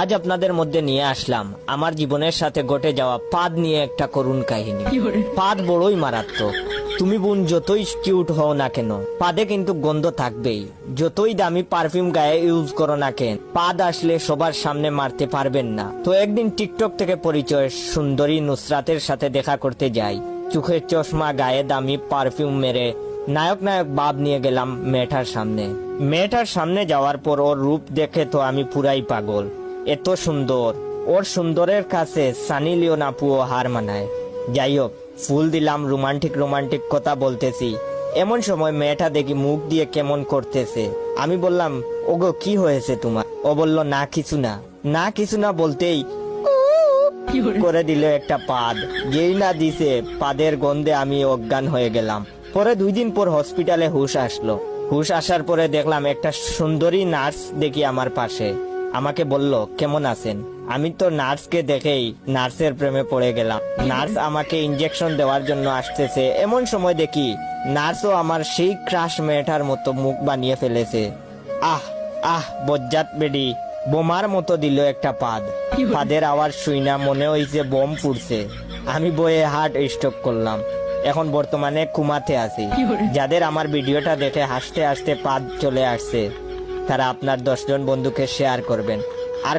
আজ আপনাদের মধ্যে নিয়ে আসলাম আমার জীবনের সাথে ঘটে যাওয়া পাদ নিয়ে একটা করুণ কাহিনী। পাদ বড়ই মারাত্মক। তুমি বোন যতই কিউট হও না কেন, পাদে কিন্তু গন্ধ থাকবেই। যতই দামি পারফিউম গায়ে ইউজ করো না কেন, পাদ আসলে সবার সামনে মারতে পারবেন না। তো একদিন টিকটক থেকে পরিচয় সুন্দরী নুসরাতের সাথে দেখা করতে যাই। চোখের চশমা, গায়ে দামি পারফিউম মেরে নায়ক ভাব নিয়ে গেলাম মেয়েটার সামনে। মেয়েটার সামনে যাওয়ার পর ওর রূপ দেখে তো আমি পুরাই পাগল। এত সুন্দর, ওর সুন্দরের কাছে সানি লিওন আপুও হার মানায়। যাই হোক, ফুল দিলাম, রোমান্টিক কথা বলতেছি। এমন সময় মেয়েটা দেখি মুখ দিয়ে কেমন করতেছে। আমি বললাম, ওগো কি হয়েছে তোমার? ও বলল, না কিছু না বলতেই করে দিল একটা পাদ। যেই না দিছে, পাদের গন্ধে আমি অজ্ঞান হয়ে গেলাম। পরে 2 দিন পর হসপিটালে হুশ আসলো। হুশ আসার পরে দেখলাম একটা সুন্দরী নার্স দেখি আমার পাশে। আমাকে বলল, কেমন আছেন? আমি তো নার্সকে দেখেই নার্সের প্রেমে পড়ে গেলাম। নার্স আমাকে ইনজেকশন দেওয়ার জন্য আসতেছে। এমন সময় দেখি নার্সও আমার সেই ক্রাশ মেয়েটার মতো মুখ বানিয়ে ফেলেছে। বজ্জাত বেডি বোমার মতো দিল একটা পাদ। পাদের আওয়াজ শুই না মনে হইছে বোম ফুটছে। আমি বয়ে হার্ট স্ট্রোক করলাম। এখন বর্তমানে কুমাতে আছি। যাদের আমার ভিডিওটা দেখে হাসতে হাসতে পাদ চলে আসছে, তারা আপনার 10 জন বন্ধুকে শেয়ার করবেন। আর